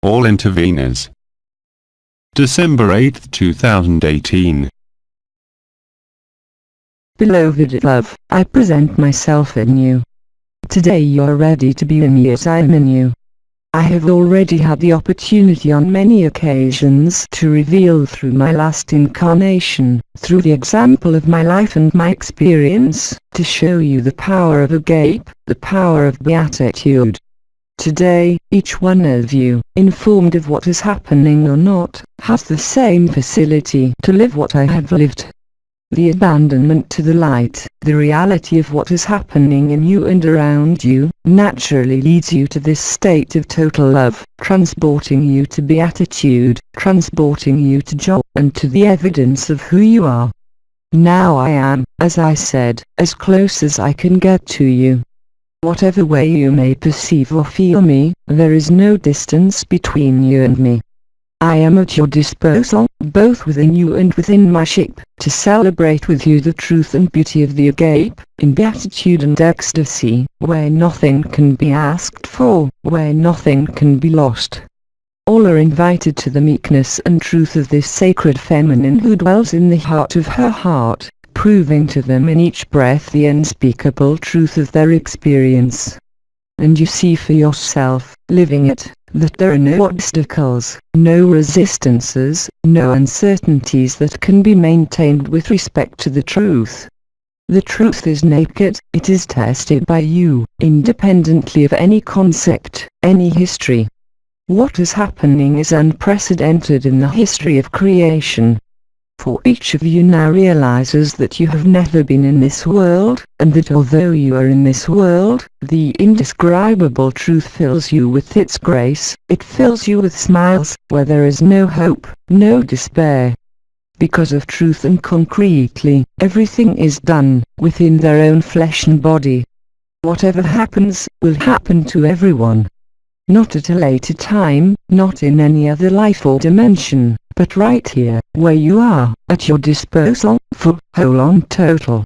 All interveners. December 8, 2018. Beloved love, I present myself in you. Today you are ready to be in me as I am in you. I have already had the opportunity on many occasions to reveal through my last incarnation, through the example of my life and my experience, to show you the power of Agape, the power of beatitude. Today, each one of you, informed of what is happening or not, has the same facility to live what I have lived. The abandonment to the light, the reality of what is happening in you and around you, naturally leads you to this state of total love, transporting you to beatitude, transporting you to joy, and to the evidence of who you are. Now I am, as I said, as close as I can get to you. Whatever way you may perceive or feel me, there is no distance between you and me. I am at your disposal, both within you and within my ship, to celebrate with you the truth and beauty of the Agape, in beatitude and ecstasy, where nothing can be asked for, where nothing can be lost. All are invited to the meekness and truth of this sacred feminine who dwells in the heart of her heart, proving to them in each breath the unspeakable truth of their experience. And you see for yourself, living it, that there are no obstacles, no resistances, no uncertainties that can be maintained with respect to the truth. The truth is naked, it is tested by you, independently of any concept, any history. What is happening is unprecedented in the history of creation. For each of you now realizes that you have never been in this world, and that although you are in this world, the indescribable truth fills you with its grace, it fills you with smiles, where there is no hope, no despair. Because of truth and concretely, everything is done, within their own flesh and body. Whatever happens, will happen to everyone. Not at a later time, not in any other life or dimension, but right here, where you are, at your disposal, full, whole and total.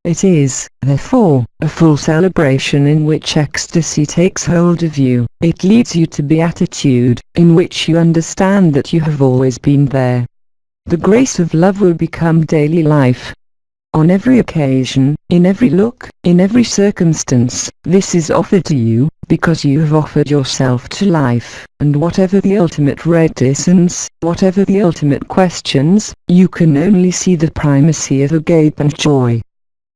It is, therefore, a full celebration in which ecstasy takes hold of you. It leads you to beatitude, in which you understand that you have always been there. The grace of love will become daily life. On every occasion, in every look, in every circumstance, this is offered to you, because you have offered yourself to life, and whatever the ultimate reticence, whatever the ultimate questions, you can only see the primacy of Agape and joy.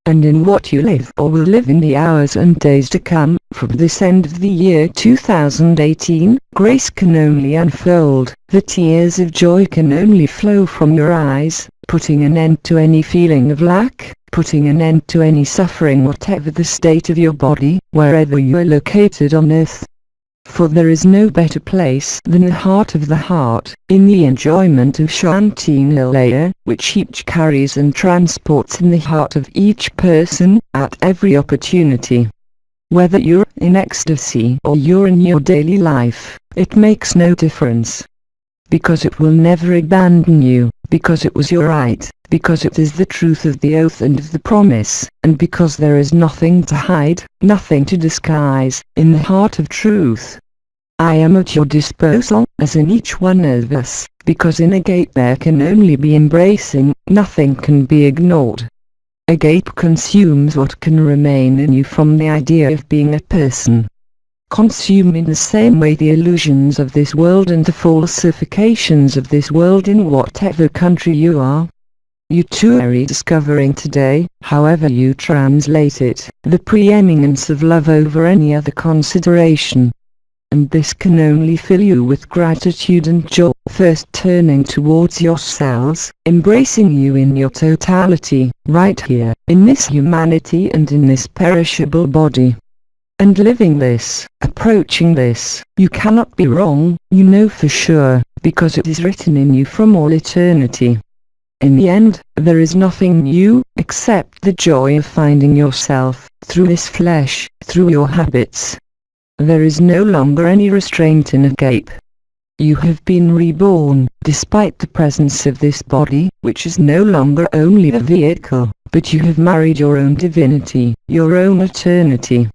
And in what you live or will live in the hours and days to come, from this end of the year 2018, grace can only unfold, the tears of joy can only flow from your eyes, putting an end to any feeling of lack, putting an end to any suffering whatever the state of your body, wherever you are located on earth. For there is no better place than the heart of the heart, in the enjoyment of Shanti Nilaya, which each carries and transports in the heart of each person, at every opportunity. Whether you're in ecstasy or you're in your daily life, it makes no difference. Because it will never abandon you, because it was your right, because it is the truth of the oath and of the promise, and because there is nothing to hide, nothing to disguise, in the heart of truth. I am at your disposal, as in each one of us, because in Agape there can only be embracing, nothing can be ignored. Agape consumes what can remain in you from the idea of being a person. Consume in the same way the illusions of this world and the falsifications of this world in whatever country you are. You too are rediscovering today, however you translate it, the preeminence of love over any other consideration. And this can only fill you with gratitude and joy, first turning towards yourselves, embracing you in your totality, right here, in this humanity and in this perishable body. And living this, approaching this, you cannot be wrong, you know for sure, because it is written in you from all eternity. In the end, there is nothing new, except the joy of finding yourself, through this flesh, through your habits. There is no longer any restraint in Agape. You have been reborn, despite the presence of this body, which is no longer only a vehicle, but you have married your own divinity, your own eternity.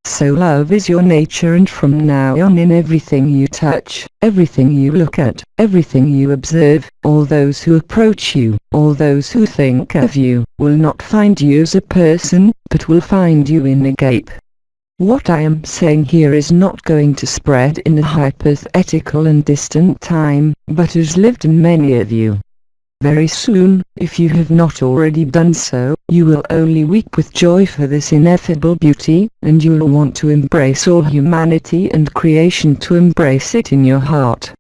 So love is your nature, and from now on in everything you touch, everything you look at, everything you observe, all those who approach you, all those who think of you, will not find you as a person, but will find you in Agape. What I am saying here is not going to spread in a hypothetical and distant time, but has lived in many of you. Very soon, if you have not already done so, you will only weep with joy for this ineffable beauty, and you will want to embrace all humanity and creation, to embrace it in your heart.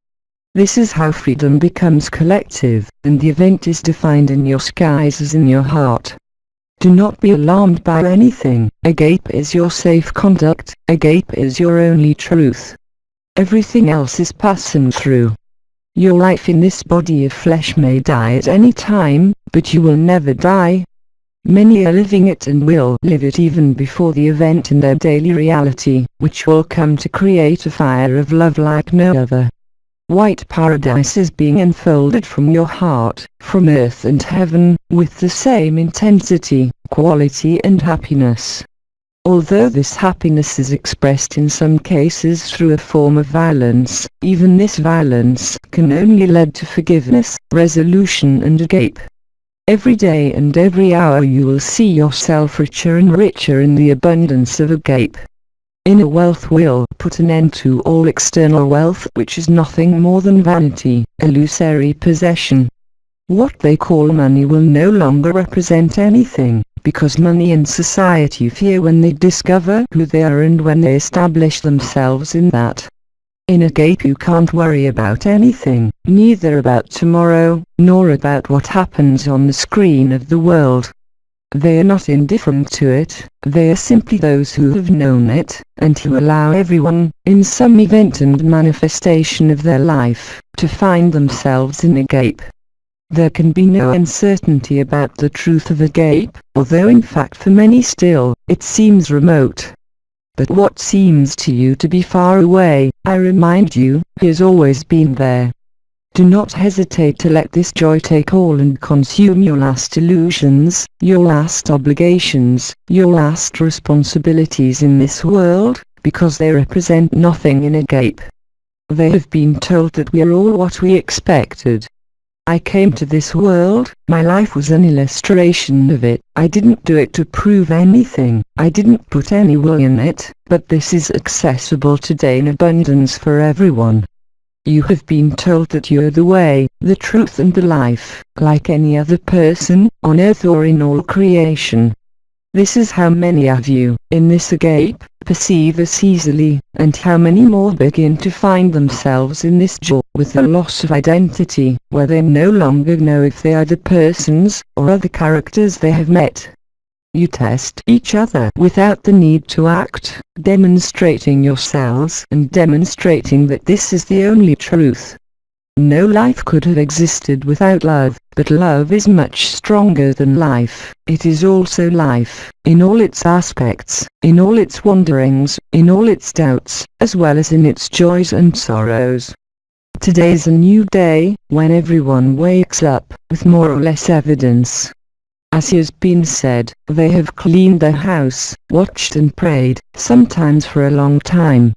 This is how freedom becomes collective, and the event is defined in your skies as in your heart. Do not be alarmed by anything. Agape is your safe conduct, Agape is your only truth. Everything else is passing through. Your life in this body of flesh may die at any time, but you will never die. Many are living it and will live it even before the event in their daily reality, which will come to create a fire of love like no other. White paradise is being unfolded from your heart, from earth and heaven, with the same intensity, quality and happiness. Although this happiness is expressed in some cases through a form of violence, even this violence can only lead to forgiveness, resolution and agape. Every day and every hour you will see yourself richer and richer in the abundance of agape. Inner wealth will put an end to all external wealth, which is nothing more than vanity, illusory possession. What they call money will no longer represent anything, because money and society fear when they discover who they are and when they establish themselves in that. In Agape you can't worry about anything, neither about tomorrow, nor about what happens on the screen of the world. They are not indifferent to it, they are simply those who have known it, and who allow everyone, in some event and manifestation of their life, to find themselves in Agape. There can be no uncertainty about the truth of Agape, although in fact for many still, it seems remote. But what seems to you to be far away, I remind you, has always been there. Do not hesitate to let this joy take all and consume your last illusions, your last obligations, your last responsibilities in this world, because they represent nothing in Agape. They have been told that we are all what we expected. I came to this world, my life was an illustration of it. I didn't do it to prove anything, I didn't put any will in it, but this is accessible today in abundance for everyone. You have been told that you are the way, the truth and the life, like any other person, on earth or in all creation. This is how many of you, in this Agape, perceive us easily, and how many more begin to find themselves in this joy with the loss of identity, where they no longer know if they are the persons, or other characters they have met. You test each other without the need to act, demonstrating yourselves and demonstrating that this is the only truth. No life could have existed without love, but love is much stronger than life. It is also life, in all its aspects, in all its wanderings, in all its doubts, as well as in its joys and sorrows. Today is a new day, when everyone wakes up, with more or less evidence. As has been said, they have cleaned their house, watched and prayed, sometimes for a long time.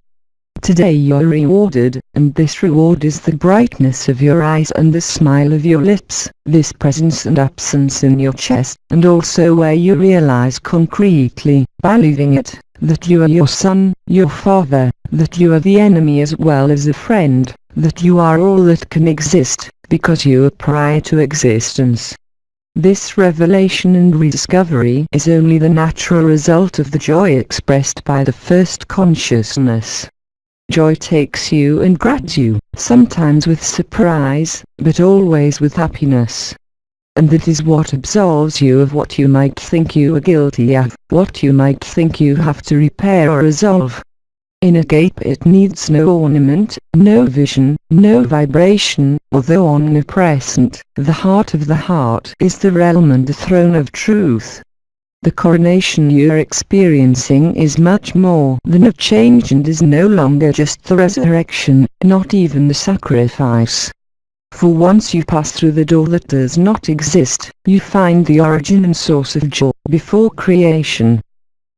Today you are rewarded, and this reward is the brightness of your eyes and the smile of your lips, this presence and absence in your chest, and also where you realize concretely, by living it, that you are your son, your father, that you are the enemy as well as a friend, that you are all that can exist, because you are prior to existence. This revelation and rediscovery is only the natural result of the joy expressed by the first consciousness. Joy takes you and grabs you, sometimes with surprise, but always with happiness. And that is what absolves you of what you might think you are guilty of, what you might think you have to repair or resolve. In Agape it needs no ornament, no vision, no vibration, although omnipresent. The heart of the heart is the realm and the throne of truth. The coronation you are experiencing is much more than a change and is no longer just the resurrection, not even the sacrifice. For once you pass through the door that does not exist, you find the origin and source of joy before creation.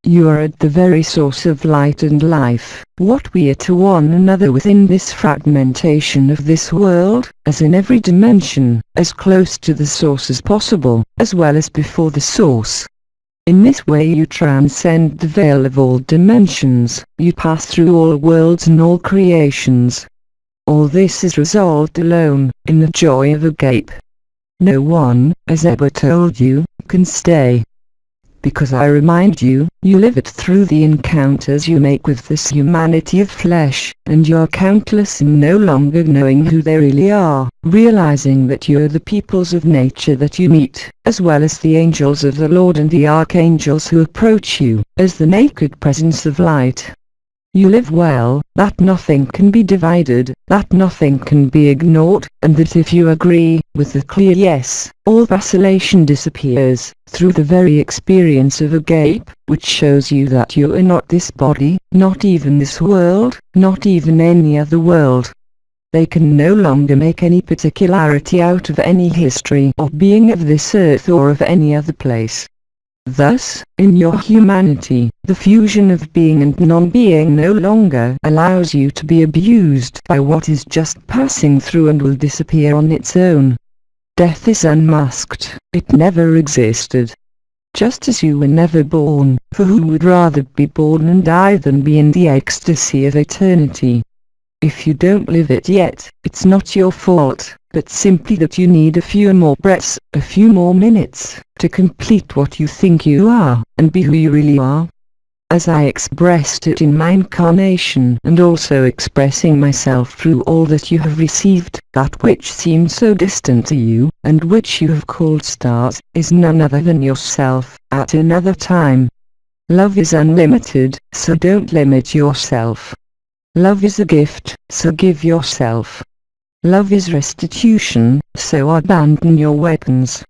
You are at the very source of light and life. What we are to one another within this fragmentation of this world, as in every dimension, as close to the source as possible, as well as before the source. In this way you transcend the veil of all dimensions, you pass through all worlds and all creations. All this is resolved alone, in the joy of Agape. No one, as ever told you, can stay. Because I remind you, you live it through the encounters you make with this humanity of flesh, and you are countless in no longer knowing who they really are, realizing that you are the peoples of nature that you meet, as well as the angels of the Lord and the archangels who approach you, as the naked presence of light. You live well, that nothing can be divided, that nothing can be ignored, and that if you agree with the clear yes, all vacillation disappears, through the very experience of Agape, which shows you that you are not this body, not even this world, not even any other world. They can no longer make any particularity out of any history or being of this earth or of any other place. Thus, in your humanity, the fusion of being and non-being no longer allows you to be abused by what is just passing through and will disappear on its own. Death is unmasked, it never existed. Just as you were never born, for who would rather be born and die than be in the ecstasy of eternity? If you don't live it yet, it's not your fault, but simply that you need a few more breaths, a few more minutes, to complete what you think you are, and be who you really are. As I expressed it in my incarnation and also expressing myself through all that you have received, that which seemed so distant to you, and which you have called stars, is none other than yourself, at another time. Love is unlimited, so don't limit yourself. Love is a gift, so give yourself. Love is restitution, so abandon your weapons.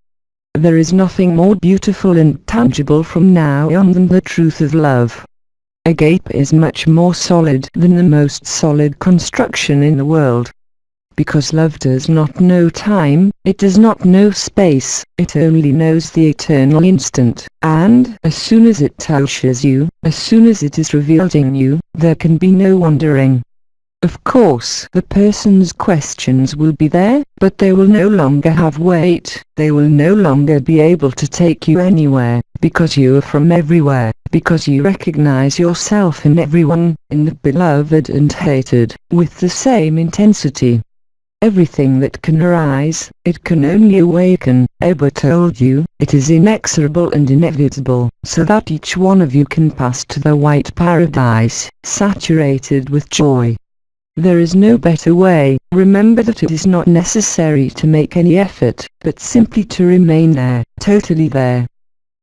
There is nothing more beautiful and tangible from now on than the truth of love. Agape is much more solid than the most solid construction in the world. Because love does not know time, it does not know space, it only knows the eternal instant, and as soon as it touches you, as soon as it is revealed in you, there can be no wandering. Of course, the person's questions will be there, but they will no longer have weight, they will no longer be able to take you anywhere, because you are from everywhere, because you recognize yourself in everyone, in the beloved and hated, with the same intensity. Everything that can arise, it can only awaken. Eber told you, it is inexorable and inevitable, so that each one of you can pass to the white paradise, saturated with joy. There is no better way. Remember that it is not necessary to make any effort, but simply to remain there, totally there.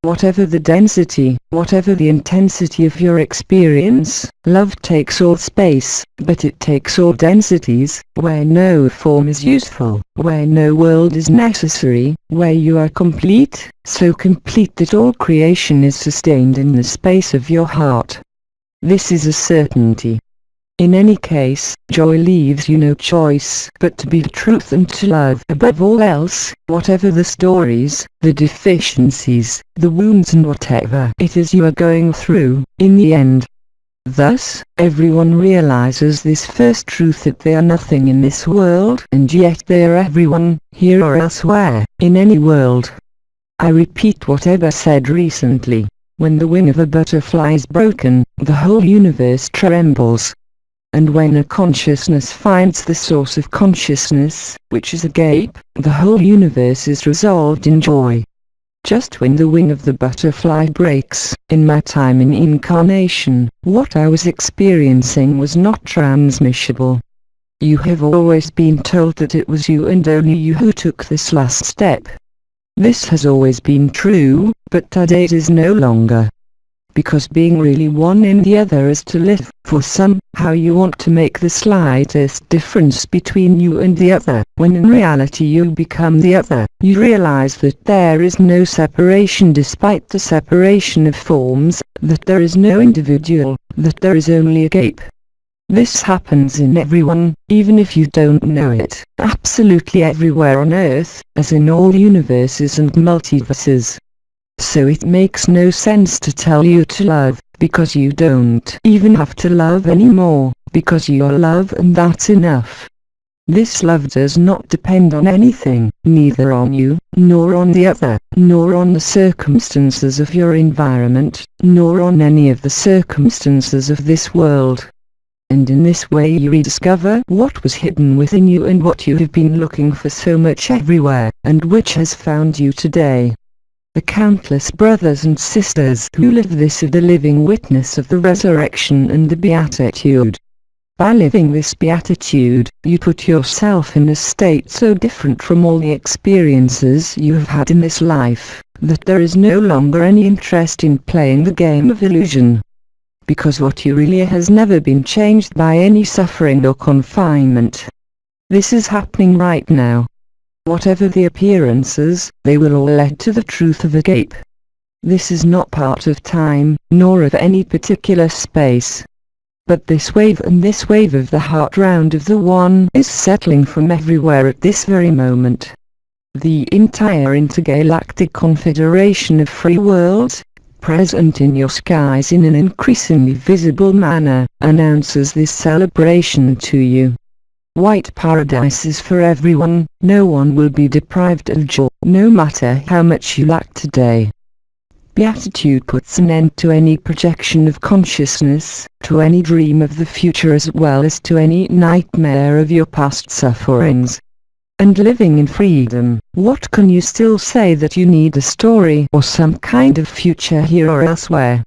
Whatever the density, whatever the intensity of your experience, love takes all space, but it takes all densities, where no form is useful, where no world is necessary, where you are complete, so complete that all creation is sustained in the space of your heart. This is a certainty. In any case, joy leaves you no choice but to be truth and to love above all else, whatever the stories, the deficiencies, the wounds and whatever it is you are going through, in the end. Thus, everyone realizes this first truth that they are nothing in this world and yet they are everyone, here or elsewhere, in any world. I repeat what Eber said recently. When the wing of a butterfly is broken, the whole universe trembles. And when a consciousness finds the source of consciousness, which is Agape, the whole universe is resolved in joy. Just when the wing of the butterfly breaks, in my time in incarnation, what I was experiencing was not transmissible. You have always been told that it was you and only you who took this last step. This has always been true, but today it is no longer. Because being really one in the other is to live. For somehow you want to make the slightest difference between you and the other, when in reality you become the other. You realize that there is no separation despite the separation of forms, that there is no individual, that there is only Agape. This happens in everyone, even if you don't know it, absolutely everywhere on Earth, as in all universes and multiverses. So it makes no sense to tell you to love, because you don't even have to love anymore, because you're love and that's enough. This love does not depend on anything, neither on you, nor on the other, nor on the circumstances of your environment, nor on any of the circumstances of this world. And in this way you rediscover what was hidden within you and what you have been looking for so much everywhere, and which has found you today. The countless brothers and sisters who live this are the living witness of the resurrection and the beatitude. By living this beatitude, you put yourself in a state so different from all the experiences you have had in this life, that there is no longer any interest in playing the game of illusion. Because what you really are has never been changed by any suffering or confinement. This is happening right now. Whatever the appearances, they will all lead to the truth of Agape. This is not part of time, nor of any particular space. But this wave and this wave of the heart round of the One is settling from everywhere at this very moment. The entire intergalactic confederation of free worlds, present in your skies in an increasingly visible manner, announces this celebration to you. White paradise is for everyone, no one will be deprived of joy, no matter how much you lack today. Beatitude puts an end to any projection of consciousness, to any dream of the future as well as to any nightmare of your past sufferings. And living in freedom, what can you still say that you need a story or some kind of future here or elsewhere?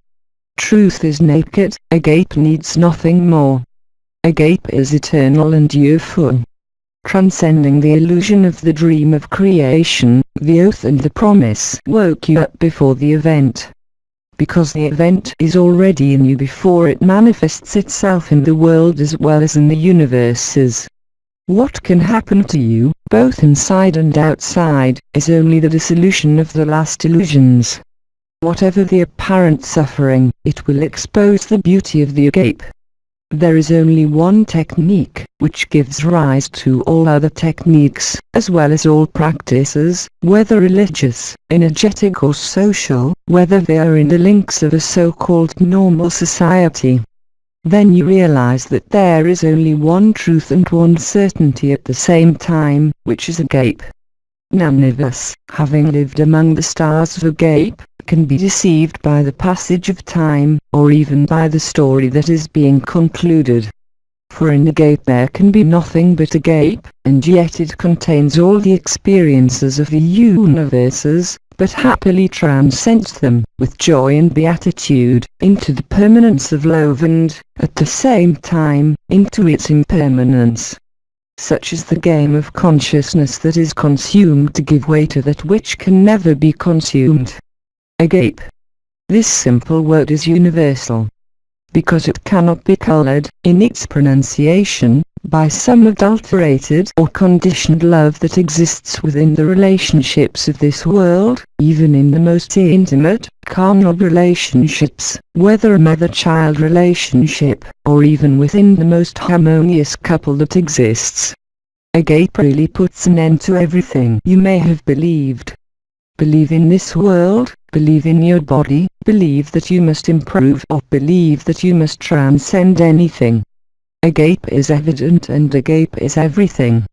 Truth is naked, Agape needs nothing more. Agape is eternal and youthful. Transcending the illusion of the dream of creation, the oath and the promise woke you up before the event. Because the event is already in you before it manifests itself in the world as well as in the universes. What can happen to you, both inside and outside, is only the dissolution of the last illusions. Whatever the apparent suffering, it will expose the beauty of the Agape. There is only one technique, which gives rise to all other techniques, as well as all practices, whether religious, energetic or social, whether they are in the links of a so-called normal society. Then you realize that there is only one truth and one certainty at the same time, which is Agape. None of us, having lived among the stars of Agape, can be deceived by the passage of time, or even by the story that is being concluded. For in Agape there can be nothing but Agape, and yet it contains all the experiences of the universes, but happily transcends them, with joy and beatitude, into the permanence of love and, at the same time, into its impermanence. Such is the game of consciousness that is consumed to give way to that which can never be consumed. Agape. This simple word is universal. Because it cannot be colored, in its pronunciation, by some adulterated or conditioned love that exists within the relationships of this world, even in the most intimate, carnal relationships, whether a mother-child relationship, or even within the most harmonious couple that exists. Agape really puts an end to everything you may have believed. Believe in this world, believe in your body, believe that you must improve or believe that you must transcend anything. Agape is evident and Agape is everything.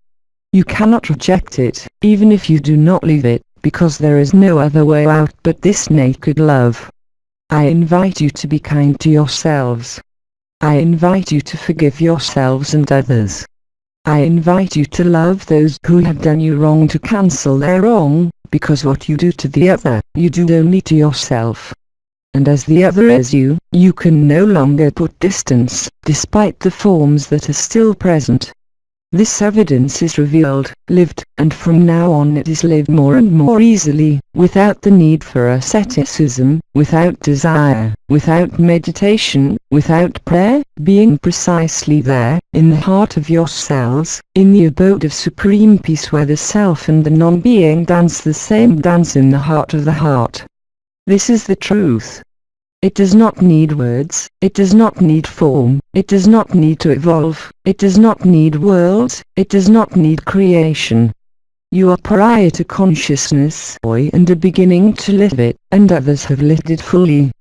You cannot reject it, even if you do not leave it, because there is no other way out but this naked love. I invite you to be kind to yourselves. I invite you to forgive yourselves and others. I invite you to love those who have done you wrong, to cancel their wrong, because what you do to the other, you do only to yourself. And as the other is you, you can no longer put distance, despite the forms that are still present. This evidence is revealed, lived, and from now on it is lived more and more easily, without the need for asceticism, without desire, without meditation, without prayer, being precisely there, in the heart of yourselves, in the abode of supreme peace where the self and the non-being dance the same dance in the heart of the heart. This is the truth. It does not need words, it does not need form, it does not need to evolve, it does not need worlds, it does not need creation. You are prior to consciousness and are beginning to live it, and others have lived it fully.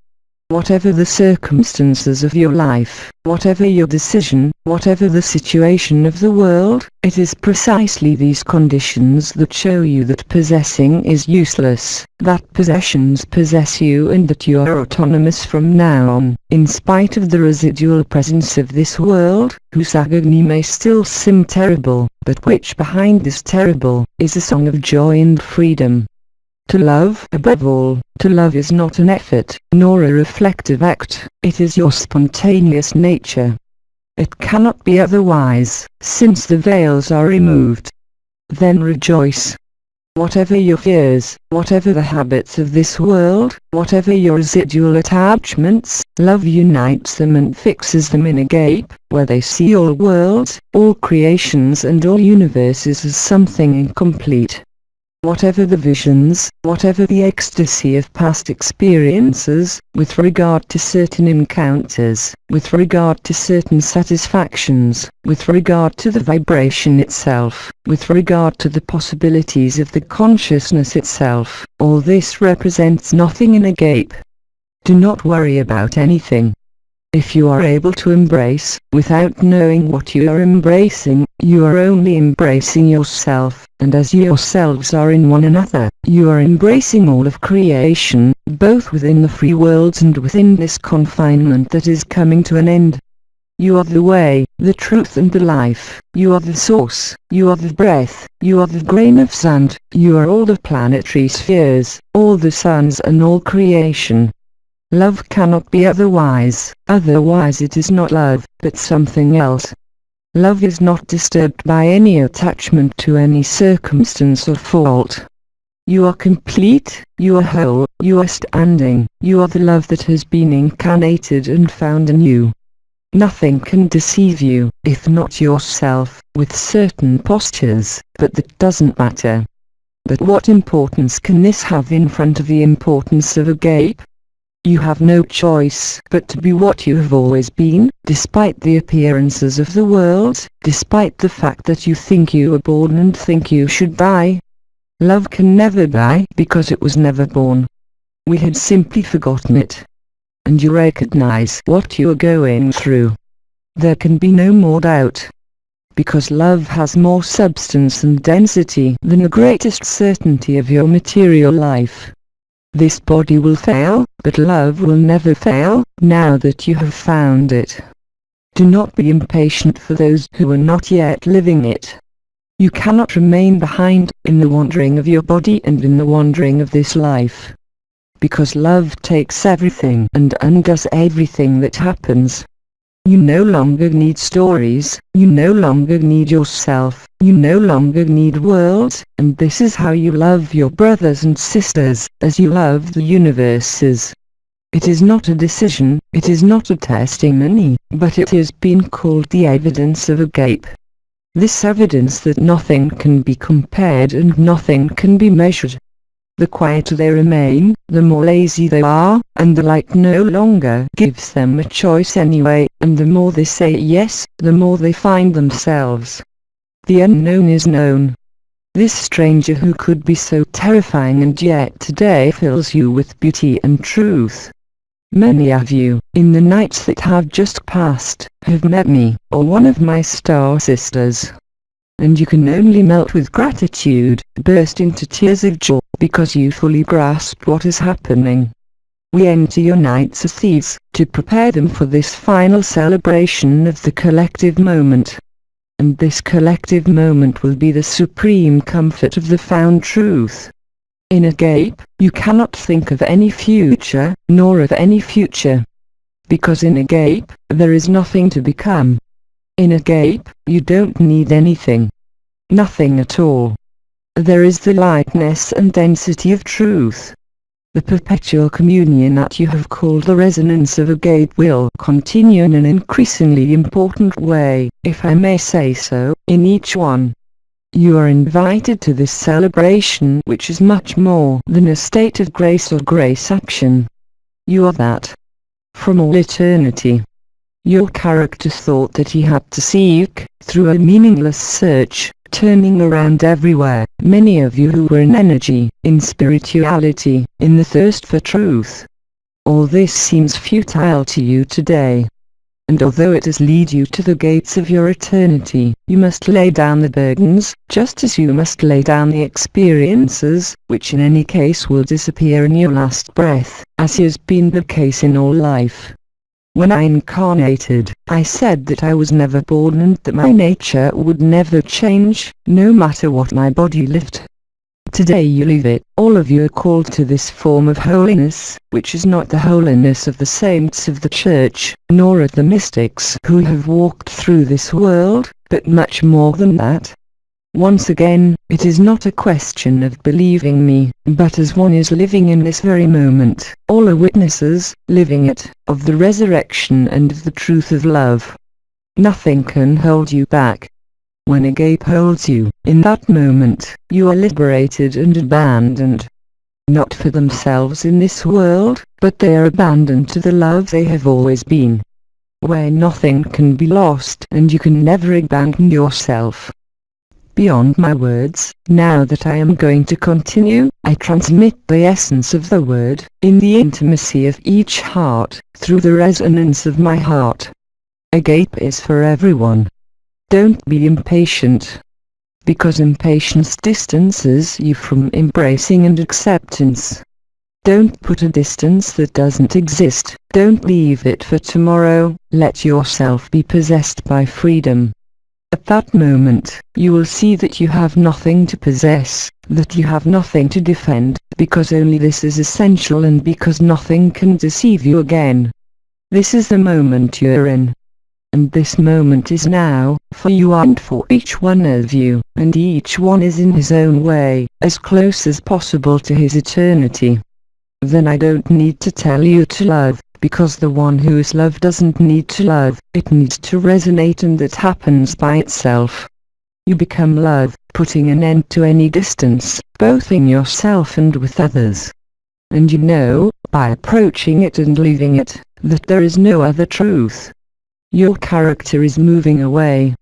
Whatever the circumstances of your life, whatever your decision, whatever the situation of the world, it is precisely these conditions that show you that possessing is useless, that possessions possess you, and that you are autonomous from now on, in spite of the residual presence of this world, whose agony may still seem terrible, but which behind this terrible, is a song of joy and freedom. To love, above all, to love is not an effort, nor a reflective act, it is your spontaneous nature. It cannot be otherwise, since the veils are removed. Then rejoice. Whatever your fears, whatever the habits of this world, whatever your residual attachments, love unites them and fixes them in Agape, where they see all worlds, all creations and all universes as something incomplete. Whatever the visions, whatever the ecstasy of past experiences, with regard to certain encounters, with regard to certain satisfactions, with regard to the vibration itself, with regard to the possibilities of the consciousness itself, all this represents nothing in Agape. Do not worry about anything. If you are able to embrace, without knowing what you are embracing, you are only embracing yourself, and as yourselves are in one another, you are embracing all of creation, both within the free worlds and within this confinement that is coming to an end. You are the way, the truth and the life, you are the source, you are the breath, you are the grain of sand, you are all the planetary spheres, all the suns and all creation. Love cannot be otherwise it is not love, but something else. Love is not disturbed by any attachment to any circumstance or fault. You are complete, you are whole, you are standing, you are the love that has been incarnated and found in you. Nothing can deceive you, if not yourself, with certain postures, but that doesn't matter. But what importance can this have in front of the importance of Agape? You have no choice but to be what you have always been, despite the appearances of the world, despite the fact that you think you were born and think you should die. Love can never die because it was never born. We had simply forgotten it. And you recognize what you are going through. There can be no more doubt. Because love has more substance and density than the greatest certainty of your material life. This body will fail, but love will never fail, now that you have found it. Do not be impatient for those who are not yet living it. You cannot remain behind, in the wandering of your body and in the wandering of this life. Because love takes everything and undoes everything that happens. You no longer need stories, you no longer need yourself, you no longer need worlds, and this is how you love your brothers and sisters, as you love the universes. It is not a decision, it is not a testimony, but it has been called the evidence of Agape. This evidence that nothing can be compared and nothing can be measured. The quieter they remain, the more lazy they are, and the light no longer gives them a choice anyway, and the more they say yes, the more they find themselves. The unknown is known. This stranger who could be so terrifying and yet today fills you with beauty and truth. Many of you, in the nights that have just passed, have met me, or one of my star sisters. And you can only melt with gratitude, burst into tears of joy, because you fully grasp what is happening. We enter your nights as thieves, to prepare them for this final celebration of the collective moment. And this collective moment will be the supreme comfort of the found truth. In Agape, you cannot think of any future, nor of any future. Because in Agape, there is nothing to become. In Agape, you don't need anything. Nothing at all. There is the lightness and density of truth. The perpetual communion that you have called the resonance of Agape will continue in an increasingly important way, if I may say so, in each one. You are invited to this celebration which is much more than a state of grace or grace action. You are that. From all eternity. Your character thought that he had to seek, through a meaningless search, turning around everywhere, many of you who were in energy, in spirituality, in the thirst for truth. All this seems futile to you today. And although it does lead you to the gates of your eternity, you must lay down the burdens, just as you must lay down the experiences, which in any case will disappear in your last breath, as has been the case in all life. When I incarnated, I said that I was never born and that my nature would never change, no matter what my body lived. Today you live it. All of you are called to this form of holiness, which is not the holiness of the saints of the church, nor of the mystics who have walked through this world, but much more than that. Once again, it is not a question of believing me, but as one is living in this very moment, all are witnesses, living it, of the resurrection and of the truth of love. Nothing can hold you back. When Agape holds you, in that moment, you are liberated and abandoned. Not for themselves in this world, but they are abandoned to the love they have always been. Where nothing can be lost and you can never abandon yourself. Beyond my words, now that I am going to continue, I transmit the essence of the word, in the intimacy of each heart, through the resonance of my heart. Agape is for everyone. Don't be impatient. Because impatience distances you from embracing and acceptance. Don't put a distance that doesn't exist. Don't leave it for tomorrow. Let yourself be possessed by freedom. At that moment, you will see that you have nothing to possess, that you have nothing to defend, because only this is essential and because nothing can deceive you again. This is the moment you're in. And this moment is now, for you and for each one of you, and each one is in his own way, as close as possible to his eternity. Then I don't need to tell you to love, because the one who is loved doesn't need to love, it needs to resonate and that happens by itself. You become love, putting an end to any distance, both in yourself and with others. And you know, by approaching it and leaving it, that there is no other truth. Your character is moving away.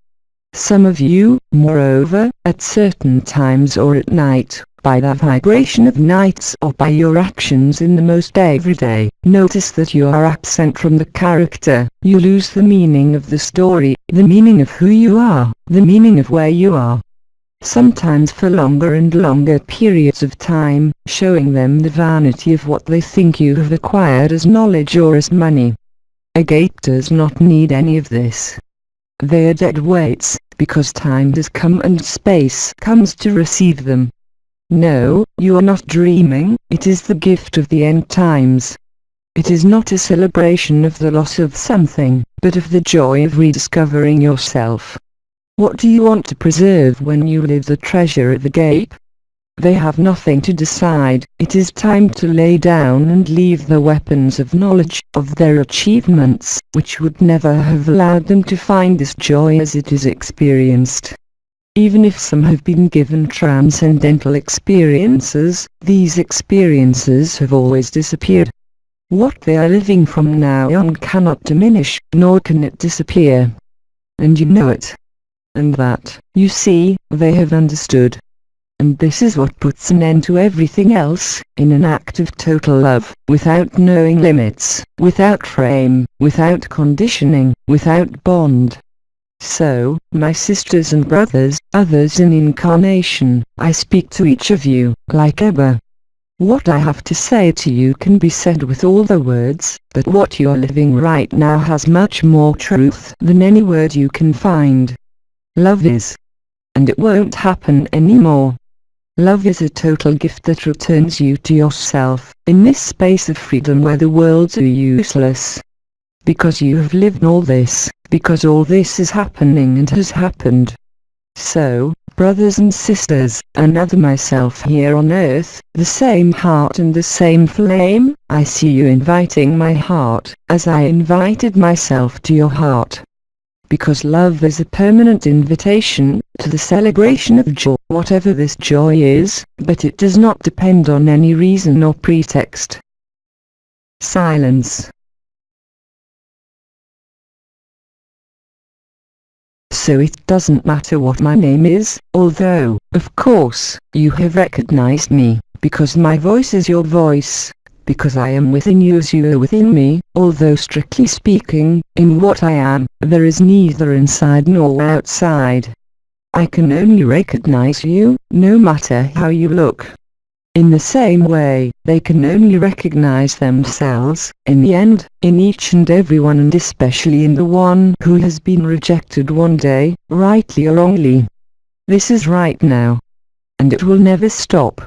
Some of you, moreover, at certain times or at night, by the vibration of nights or by your actions in the most everyday, notice that you are absent from the character, you lose the meaning of the story, the meaning of who you are, the meaning of where you are. Sometimes for longer and longer periods of time, showing them the vanity of what they think you have acquired as knowledge or as money. Agape does not need any of this. They are dead weights, because time has come and space comes to receive them. No, you are not dreaming, it is the gift of the end times. It is not a celebration of the loss of something, but of the joy of rediscovering yourself. What do you want to preserve when you live the treasure of Agape? They have nothing to decide. It is time to lay down and leave the weapons of knowledge, of their achievements, which would never have allowed them to find this joy as it is experienced. Even if some have been given transcendental experiences, these experiences have always disappeared. What they are living from now on cannot diminish, nor can it disappear. And you know it. And that, you see, they have understood. And this is what puts an end to everything else, in an act of total love, without knowing limits, without frame, without conditioning, without bond. So, my sisters and brothers, others in incarnation, I speak to each of you, like Abba. What I have to say to you can be said with all the words, but what you are living right now has much more truth than any word you can find. Love is. And it won't happen anymore. Love is a total gift that returns you to yourself, in this space of freedom where the worlds are useless. Because you have lived all this, because all this is happening and has happened. So, brothers and sisters, another myself here on earth, the same heart and the same flame, I see you inviting my heart, as I invited myself to your heart. Because love is a permanent invitation to the celebration of joy, whatever this joy is, but it does not depend on any reason or pretext. Silence. so it doesn't matter what my name is, although, of course, you have recognized me, because my voice is your voice, because I am within you as you are within me, although strictly speaking, in what I am, there is neither inside nor outside. I can only recognize you, no matter how you look. In the same way, they can only recognize themselves, in the end, in each and every one, and especially in the one who has been rejected one day, rightly or wrongly. This is right now. And it will never stop.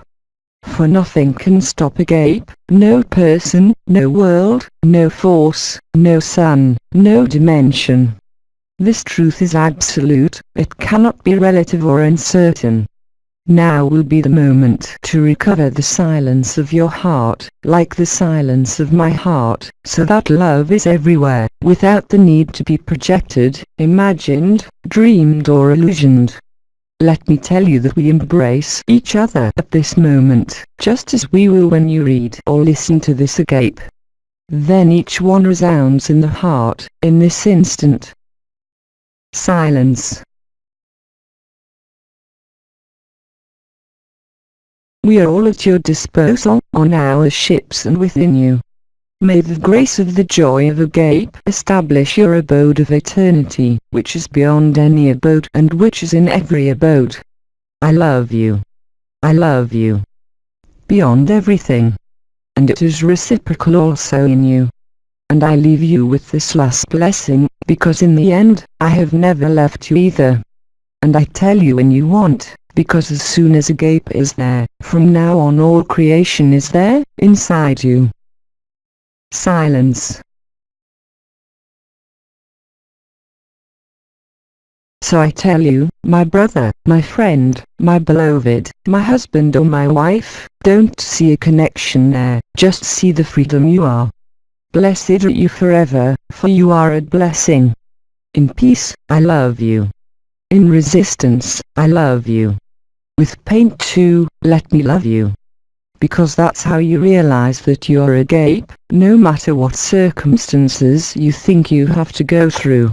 For nothing can stop Agape, no person, no world, no force, no sun, no dimension. This truth is absolute, it cannot be relative or uncertain. Now will be the moment to recover the silence of your heart, like the silence of my heart, so that love is everywhere, without the need to be projected, imagined, dreamed or illusioned. Let me tell you that we embrace each other at this moment, just as we will when you read or listen to this Agape. Then each one resounds in the heart, in this instant. Silence. We are all at your disposal, on our ships and within you. May the grace of the joy of Agape establish your abode of eternity, which is beyond any abode and which is in every abode. I love you. I love you. Beyond everything. And it is reciprocal also in you. And I leave you with this last blessing, because in the end, I have never left you either. And I tell you when you want, because as soon as Agape is there, from now on all creation is there, inside you. Silence. So I tell you, my brother, my friend, my beloved, my husband or my wife, don't see a connection there, just see the freedom you are. Blessed are you forever, for you are a blessing. In peace, I love you. In resistance, I love you. With pain too, let me love you. Because that's how you realize that you're Agape, no matter what circumstances you think you have to go through.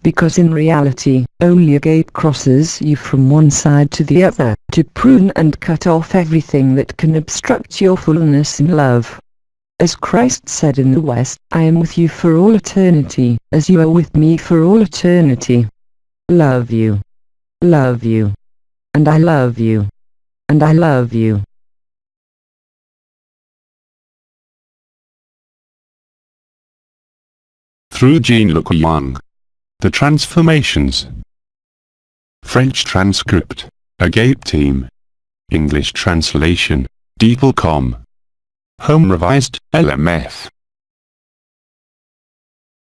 Because in reality, only Agape crosses you from one side to the other, to prune and cut off everything that can obstruct your fullness in love. As Christ said in the West, I am with you for all eternity, as you are with me for all eternity. Love you. Love you. And I love you. And I love you. Through Jean-Luc Ayoun. The Transformations. French transcript. Agape team. English translation. DeepL.com. Home revised, LMF.